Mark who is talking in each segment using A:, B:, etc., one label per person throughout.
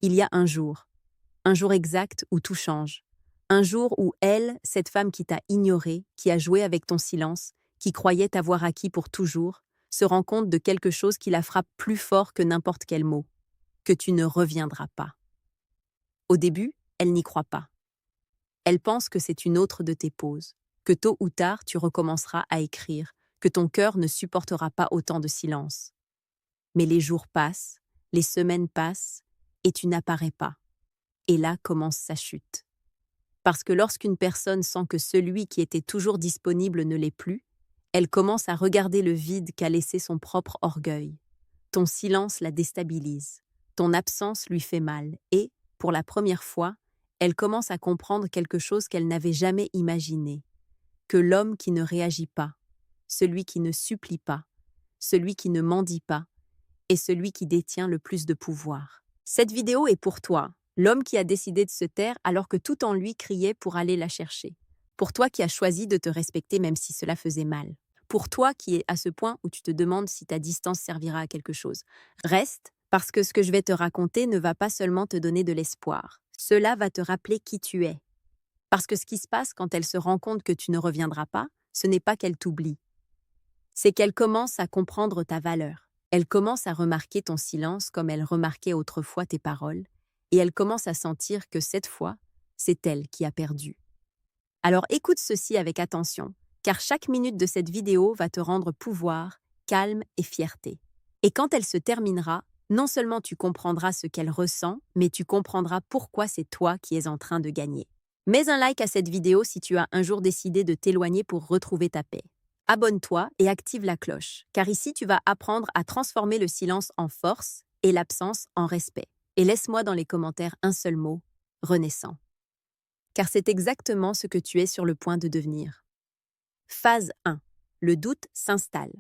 A: Il y a un jour exact où tout change. Un jour où elle, cette femme qui t'a ignoré, qui a joué avec ton silence, qui croyait t'avoir acquis pour toujours, se rend compte de quelque chose qui la frappe plus fort que n'importe quel mot, que tu ne reviendras pas. Au début, elle n'y croit pas. Elle pense que c'est une autre de tes pauses, que tôt ou tard tu recommenceras à écrire, que ton cœur ne supportera pas autant de silence. Mais les jours passent, les semaines passent, et tu n'apparais pas. Et là commence sa chute. Parce que lorsqu'une personne sent que celui qui était toujours disponible ne l'est plus, elle commence à regarder le vide qu'a laissé son propre orgueil. Ton silence la déstabilise, ton absence lui fait mal et, pour la première fois, elle commence à comprendre quelque chose qu'elle n'avait jamais imaginé, que l'homme qui ne réagit pas, celui qui ne supplie pas, celui qui ne mendie pas, est celui qui détient le plus de pouvoir. Cette vidéo est pour toi, l'homme qui a décidé de se taire alors que tout en lui criait pour aller la chercher. Pour toi qui as choisi de te respecter même si cela faisait mal. Pour toi qui es à ce point où tu te demandes si ta distance servira à quelque chose. Reste, parce que ce que je vais te raconter ne va pas seulement te donner de l'espoir. Cela va te rappeler qui tu es. Parce que ce qui se passe quand elle se rend compte que tu ne reviendras pas, ce n'est pas qu'elle t'oublie. C'est qu'elle commence à comprendre ta valeur. Elle commence à remarquer ton silence comme elle remarquait autrefois tes paroles, et elle commence à sentir que cette fois, c'est elle qui a perdu. Alors écoute ceci avec attention, car chaque minute de cette vidéo va te rendre pouvoir, calme et fierté. Et quand elle se terminera, non seulement tu comprendras ce qu'elle ressent, mais tu comprendras pourquoi c'est toi qui es en train de gagner. Mets un like à cette vidéo si tu as un jour décidé de t'éloigner pour retrouver ta paix. Abonne-toi et active la cloche, car ici tu vas apprendre à transformer le silence en force et l'absence en respect. Et laisse-moi dans les commentaires un seul mot, renaissant. Car c'est exactement ce que tu es sur le point de devenir. Phase 1. Le doute s'installe.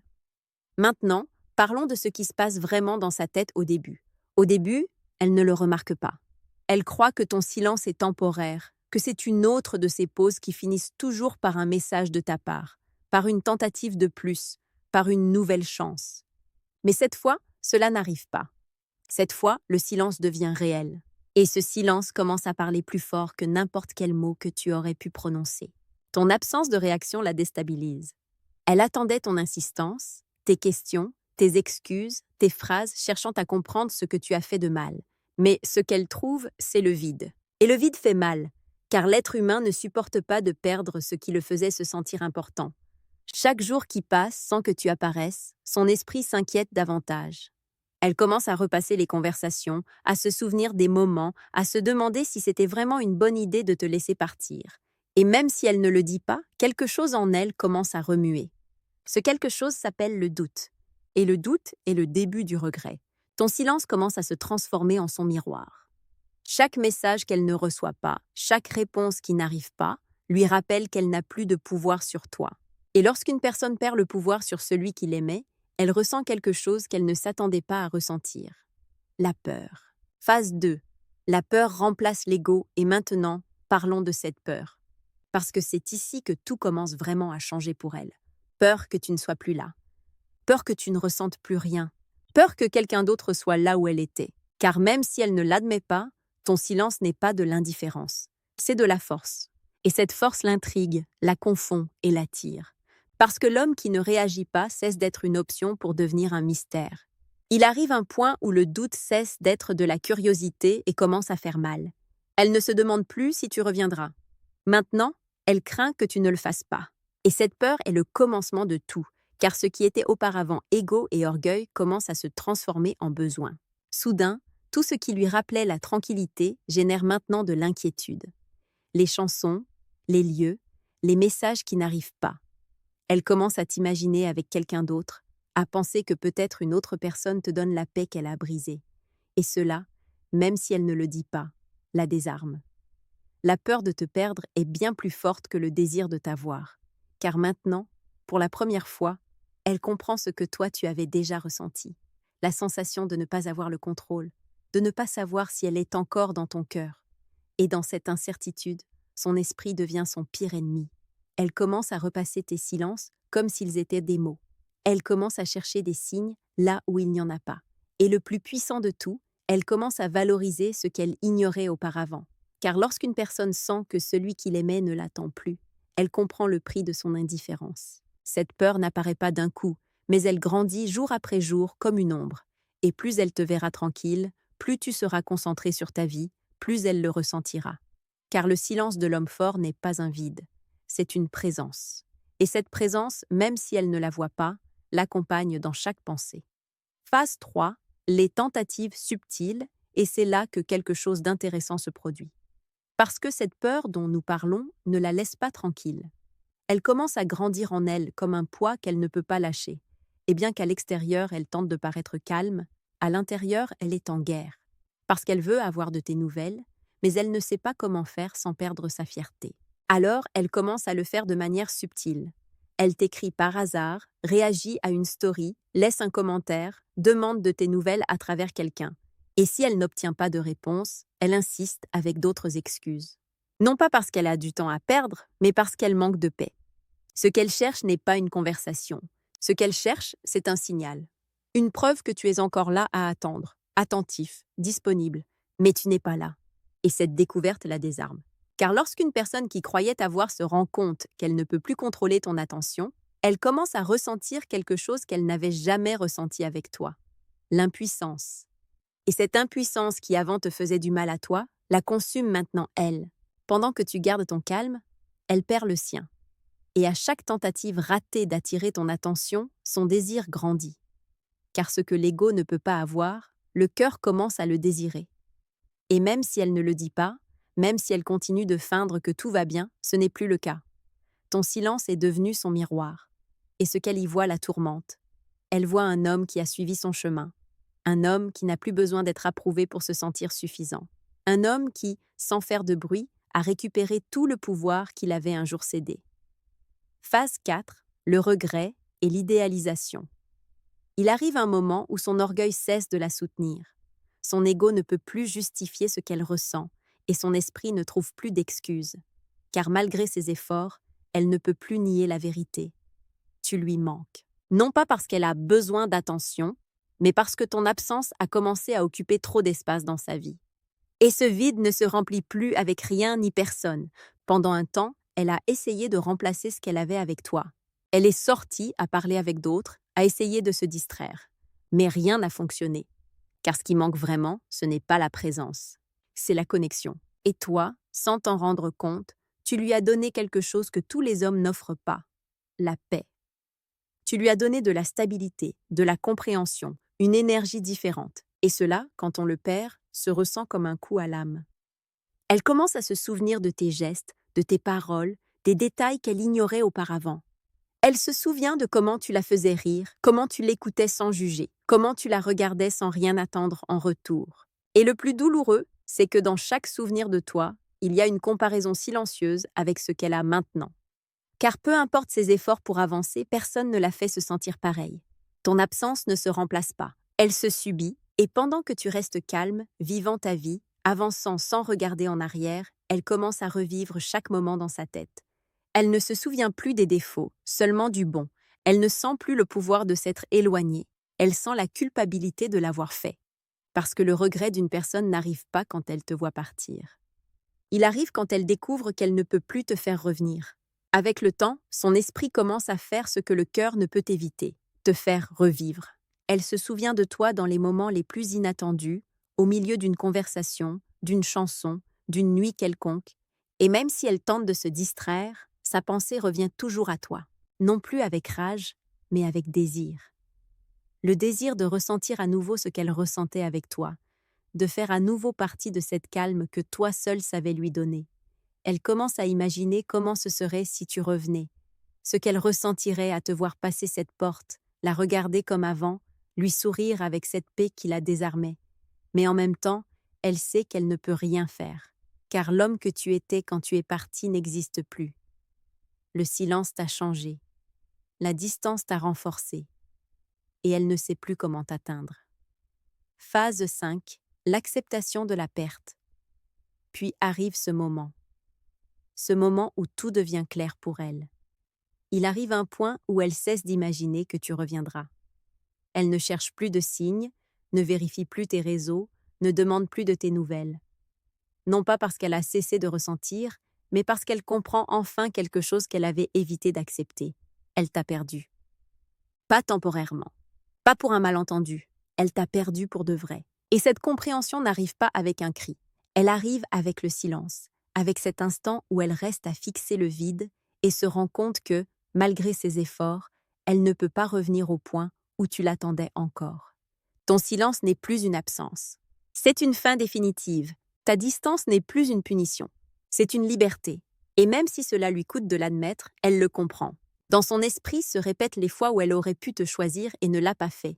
A: Maintenant, parlons de ce qui se passe vraiment dans sa tête au début. Au début, elle ne le remarque pas. Elle croit que ton silence est temporaire, que c'est une autre de ces pauses qui finissent toujours par un message de ta part, par une tentative de plus, par une nouvelle chance. Mais cette fois, cela n'arrive pas. Cette fois, le silence devient réel. Et ce silence commence à parler plus fort que n'importe quel mot que tu aurais pu prononcer. Ton absence de réaction la déstabilise. Elle attendait ton insistance, tes questions, tes excuses, tes phrases cherchant à comprendre ce que tu as fait de mal. Mais ce qu'elle trouve, c'est le vide. Et le vide fait mal, car l'être humain ne supporte pas de perdre ce qui le faisait se sentir important. Chaque jour qui passe sans que tu apparaisses, son esprit s'inquiète davantage. Elle commence à repasser les conversations, à se souvenir des moments, à se demander si c'était vraiment une bonne idée de te laisser partir. Et même si elle ne le dit pas, quelque chose en elle commence à remuer. Ce quelque chose s'appelle le doute. Et le doute est le début du regret. Ton silence commence à se transformer en son miroir. Chaque message qu'elle ne reçoit pas, chaque réponse qui n'arrive pas, lui rappelle qu'elle n'a plus de pouvoir sur toi. Et lorsqu'une personne perd le pouvoir sur celui qui l'aimait, elle ressent quelque chose qu'elle ne s'attendait pas à ressentir. La peur. Phase 2. La peur remplace l'ego et maintenant, parlons de cette peur. Parce que c'est ici que tout commence vraiment à changer pour elle. Peur que tu ne sois plus là. Peur que tu ne ressentes plus rien. Peur que quelqu'un d'autre soit là où elle était. Car même si elle ne l'admet pas, ton silence n'est pas de l'indifférence. C'est de la force. Et cette force l'intrigue, la confond et l'attire. Parce que l'homme qui ne réagit pas cesse d'être une option pour devenir un mystère. Il arrive un point où le doute cesse d'être de la curiosité et commence à faire mal. Elle ne se demande plus si tu reviendras. Maintenant, elle craint que tu ne le fasses pas. Et cette peur est le commencement de tout, car ce qui était auparavant ego et orgueil commence à se transformer en besoin. Soudain, tout ce qui lui rappelait la tranquillité génère maintenant de l'inquiétude. Les chansons, les lieux, les messages qui n'arrivent pas. Elle commence à t'imaginer avec quelqu'un d'autre, à penser que peut-être une autre personne te donne la paix qu'elle a brisée. Et cela, même si elle ne le dit pas, la désarme. La peur de te perdre est bien plus forte que le désir de t'avoir. Car maintenant, pour la première fois, elle comprend ce que toi tu avais déjà ressenti. La sensation de ne pas avoir le contrôle, de ne pas savoir si elle est encore dans ton cœur. Et dans cette incertitude, son esprit devient son pire ennemi. Elle commence à repasser tes silences comme s'ils étaient des mots. Elle commence à chercher des signes là où il n'y en a pas. Et le plus puissant de tout, Elle commence à valoriser ce qu'elle ignorait auparavant. Car lorsqu'une personne sent que celui qu'il aimait ne l'attend plus, elle comprend le prix de son indifférence. Cette peur n'apparaît pas d'un coup, mais elle grandit jour après jour comme une ombre. Et plus elle te verra tranquille, plus tu seras concentré sur ta vie, plus elle le ressentira. Car le silence de l'homme fort n'est pas un vide, c'est une présence. Et cette présence, même si elle ne la voit pas, l'accompagne dans chaque pensée. Phase 3, les tentatives subtiles, et c'est là que quelque chose d'intéressant se produit. Parce que cette peur dont nous parlons ne la laisse pas tranquille. Elle commence à grandir en elle comme un poids qu'elle ne peut pas lâcher. Et bien qu'à l'extérieur elle tente de paraître calme, à l'intérieur elle est en guerre. Parce qu'elle veut avoir de tes nouvelles, mais elle ne sait pas comment faire sans perdre sa fierté. Alors elle commence à le faire de manière subtile. Elle t'écrit par hasard, réagit à une story, laisse un commentaire, demande de tes nouvelles à travers quelqu'un. Et si elle n'obtient pas de réponse, elle insiste avec d'autres excuses. Non pas parce qu'elle a du temps à perdre, mais parce qu'elle manque de paix. Ce qu'elle cherche n'est pas une conversation. Ce qu'elle cherche, c'est un signal. Une preuve que tu es encore là à attendre, attentif, disponible. Mais tu n'es pas là. Et cette découverte la désarme. Car lorsqu'une personne qui croyait t'avoir se rend compte qu'elle ne peut plus contrôler ton attention, elle commence à ressentir quelque chose qu'elle n'avait jamais ressenti avec toi. L'impuissance. Et cette impuissance qui avant te faisait du mal à toi, la consume maintenant elle. Pendant que tu gardes ton calme, elle perd le sien. Et à chaque tentative ratée d'attirer ton attention, son désir grandit. Car ce que l'ego ne peut pas avoir, le cœur commence à le désirer. Et même si elle ne le dit pas, même si elle continue de feindre que tout va bien, ce n'est plus le cas. Ton silence est devenu son miroir. Et ce qu'elle y voit la tourmente. Elle voit un homme qui a suivi son chemin. Un homme qui n'a plus besoin d'être approuvé pour se sentir suffisant. Un homme qui, sans faire de bruit, a récupéré tout le pouvoir qu'il avait un jour cédé. Phase 4, le regret et l'idéalisation. Il arrive un moment où son orgueil cesse de la soutenir. Son ego ne peut plus justifier ce qu'elle ressent et son esprit ne trouve plus d'excuses. Car malgré ses efforts, elle ne peut plus nier la vérité. Tu lui manques. Non pas parce qu'elle a besoin d'attention, mais parce que ton absence a commencé à occuper trop d'espace dans sa vie. Et ce vide ne se remplit plus avec rien ni personne. Pendant un temps, elle a essayé de remplacer ce qu'elle avait avec toi. Elle est sortie à parler avec d'autres, à essayer de se distraire. Mais rien n'a fonctionné. Car ce qui manque vraiment, ce n'est pas la présence. C'est la connexion. Et toi, sans t'en rendre compte, tu lui as donné quelque chose que tous les hommes n'offrent pas. La paix. Tu lui as donné de la stabilité, de la compréhension, une énergie différente. Et cela, quand on le perd, se ressent comme un coup à l'âme. Elle commence à se souvenir de tes gestes, de tes paroles, des détails qu'elle ignorait auparavant. Elle se souvient de comment tu la faisais rire, comment tu l'écoutais sans juger, comment tu la regardais sans rien attendre en retour. Et le plus douloureux, c'est que dans chaque souvenir de toi, il y a une comparaison silencieuse avec ce qu'elle a maintenant. Car peu importe ses efforts pour avancer, personne ne la fait se sentir pareil. Ton absence ne se remplace pas. Elle se subit, et pendant que tu restes calme, vivant ta vie, avançant sans regarder en arrière, elle commence à revivre chaque moment dans sa tête. Elle ne se souvient plus des défauts, seulement du bon. Elle ne sent plus le pouvoir de s'être éloignée. Elle sent la culpabilité de l'avoir fait. Parce que le regret d'une personne n'arrive pas quand elle te voit partir. Il arrive quand elle découvre qu'elle ne peut plus te faire revenir. Avec le temps, son esprit commence à faire ce que le cœur ne peut éviter, te faire revivre. Elle se souvient de toi dans les moments les plus inattendus, au milieu d'une conversation, d'une chanson, d'une nuit quelconque, et même si elle tente de se distraire, sa pensée revient toujours à toi, non plus avec rage, mais avec désir. Le désir de ressentir à nouveau ce qu'elle ressentait avec toi, de faire à nouveau partie de cette calme que toi seul savais lui donner. Elle commence à imaginer comment ce serait si tu revenais, ce qu'elle ressentirait à te voir passer cette porte, la regarder comme avant, lui sourire avec cette paix qui la désarmait. Mais en même temps, elle sait qu'elle ne peut rien faire, car l'homme que tu étais quand tu es parti n'existe plus. Le silence t'a changé, la distance t'a renforcé, et elle ne sait plus comment t'atteindre. Phase 5, l'acceptation de la perte. Puis arrive ce moment où tout devient clair pour elle. Il arrive un point où elle cesse d'imaginer que tu reviendras. Elle ne cherche plus de signes, ne vérifie plus tes réseaux, ne demande plus de tes nouvelles. Non pas parce qu'elle a cessé de ressentir, mais parce qu'elle comprend enfin quelque chose qu'elle avait évité d'accepter. Elle t'a perdu. Pas temporairement. Pas pour un malentendu. Elle t'a perdu pour de vrai. Et cette compréhension n'arrive pas avec un cri. Elle arrive avec le silence, avec cet instant où elle reste à fixer le vide et se rend compte que, malgré ses efforts, elle ne peut pas revenir au point où tu l'attendais encore. Ton silence n'est plus une absence. C'est une fin définitive. Ta distance n'est plus une punition. C'est une liberté. Et même si cela lui coûte de l'admettre, elle le comprend. Dans son esprit se répètent les fois où elle aurait pu te choisir et ne l'a pas fait.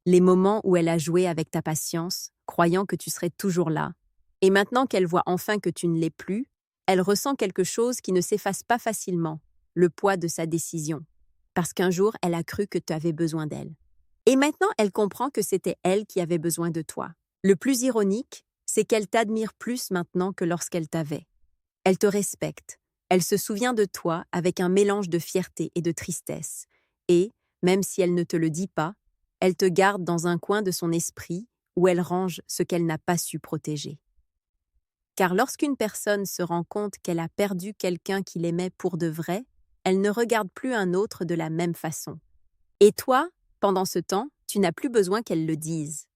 A: Les moments où elle a joué avec ta patience, croyant que tu serais toujours là. Et maintenant qu'elle voit enfin que tu ne l'es plus, elle ressent quelque chose qui ne s'efface pas facilement, le poids de sa décision. Parce qu'un jour, elle a cru que tu avais besoin d'elle. Et maintenant, elle comprend que c'était elle qui avait besoin de toi. Le plus ironique, c'est qu'elle t'admire plus maintenant que lorsqu'elle t'avait. Elle te respecte. Elle se souvient de toi avec un mélange de fierté et de tristesse. Et, même si elle ne te le dit pas, elle te garde dans un coin de son esprit où elle range ce qu'elle n'a pas su protéger. Car lorsqu'une personne se rend compte qu'elle a perdu quelqu'un qui l'aimait pour de vrai, elle ne regarde plus un autre de la même façon. Et toi, pendant ce temps, tu n'as plus besoin qu'elle le dise.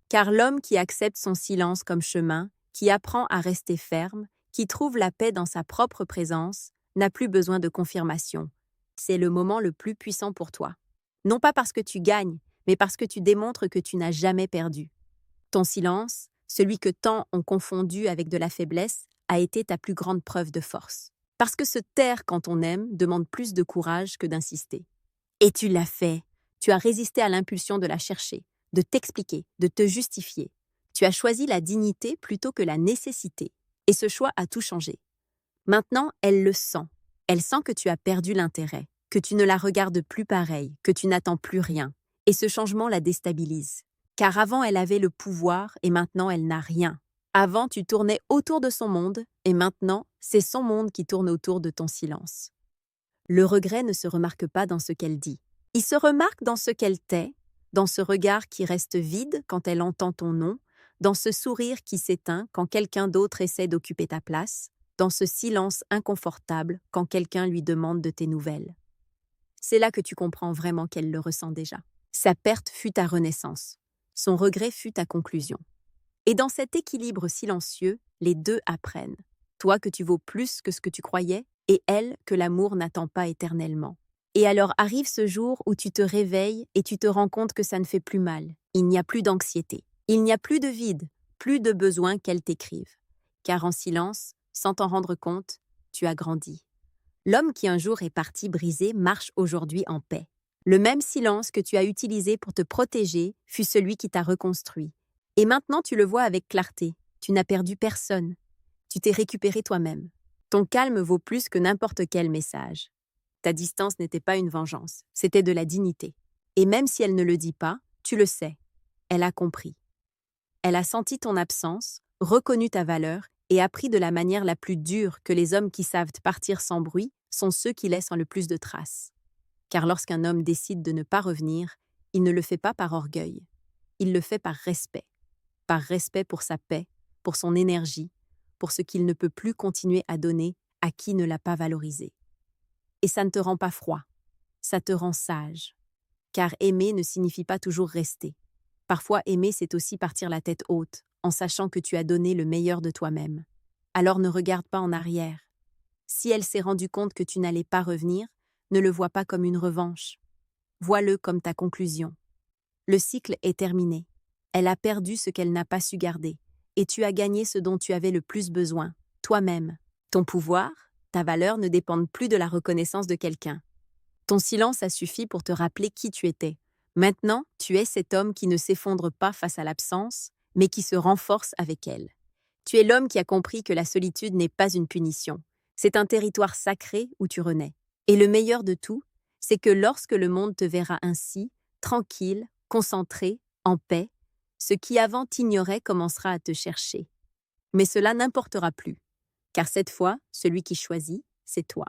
A: Car l'homme qui accepte son silence comme chemin, qui apprend à rester ferme, qui trouve la paix dans sa propre présence, n'a plus besoin de confirmation. C'est le moment le plus puissant pour toi. Non pas parce que tu gagnes, mais parce que tu démontres que tu n'as jamais perdu. Ton silence, celui que tant ont confondu avec de la faiblesse, a été ta plus grande preuve de force. Parce que se taire quand on aime demande plus de courage que d'insister. Et tu l'as fait. Tu as résisté à l'impulsion de la chercher, de t'expliquer, de te justifier. Tu as choisi la dignité plutôt que la nécessité. Et ce choix a tout changé. Maintenant, elle le sent. Elle sent que tu as perdu l'intérêt, que tu ne la regardes plus pareil, que tu n'attends plus rien. Et ce changement la déstabilise. Car avant, elle avait le pouvoir et maintenant, elle n'a rien. Avant, tu tournais autour de son monde et maintenant, c'est son monde qui tourne autour de ton silence. Le regret ne se remarque pas dans ce qu'elle dit. Il se remarque dans ce qu'elle tait, dans ce regard qui reste vide quand elle entend ton nom, dans ce sourire qui s'éteint quand quelqu'un d'autre essaie d'occuper ta place, dans ce silence inconfortable quand quelqu'un lui demande de tes nouvelles. C'est là que tu comprends vraiment qu'elle le ressent déjà. Sa perte fut ta renaissance. Son regret fut ta conclusion. Et dans cet équilibre silencieux, les deux apprennent. Toi que tu vaux plus que ce que tu croyais, et elle que l'amour n'attend pas éternellement. Et alors arrive ce jour où tu te réveilles et tu te rends compte que ça ne fait plus mal. Il n'y a plus d'anxiété. Il n'y a plus de vide, plus de besoin qu'elle t'écrive. Car en silence, sans t'en rendre compte, tu as grandi. L'homme qui un jour est parti brisé marche aujourd'hui en paix. Le même silence que tu as utilisé pour te protéger fut celui qui t'a reconstruit. Et maintenant tu le vois avec clarté. Tu n'as perdu personne. Tu t'es récupéré toi-même. Ton calme vaut plus que n'importe quel message. Ta distance n'était pas une vengeance, c'était de la dignité. Et même si elle ne le dit pas, tu le sais. Elle a compris. Elle a senti ton absence, reconnu ta valeur et appris de la manière la plus dure que les hommes qui savent partir sans bruit sont ceux qui laissent le plus de traces. Car lorsqu'un homme décide de ne pas revenir, il ne le fait pas par orgueil. Il le fait par respect. Par respect pour sa paix, pour son énergie, pour ce qu'il ne peut plus continuer à donner à qui ne l'a pas valorisé. Et ça ne te rend pas froid, ça te rend sage. Car aimer ne signifie pas toujours rester. Parfois aimer, c'est aussi partir la tête haute, en sachant que tu as donné le meilleur de toi-même. Alors ne regarde pas en arrière. Si elle s'est rendue compte que tu n'allais pas revenir, ne le vois pas comme une revanche. Vois-le comme ta conclusion. Le cycle est terminé. Elle a perdu ce qu'elle n'a pas su garder. Et tu as gagné ce dont tu avais le plus besoin, toi-même. Ton pouvoir, ta valeur ne dépendent plus de la reconnaissance de quelqu'un. Ton silence a suffi pour te rappeler qui tu étais. Maintenant, tu es cet homme qui ne s'effondre pas face à l'absence, mais qui se renforce avec elle. Tu es l'homme qui a compris que la solitude n'est pas une punition. C'est un territoire sacré où tu renais. Et le meilleur de tout, c'est que lorsque le monde te verra ainsi, tranquille, concentré, en paix, ce qui avant t'ignorait commencera à te chercher. Mais cela n'importera plus, car cette fois, celui qui choisit, c'est toi.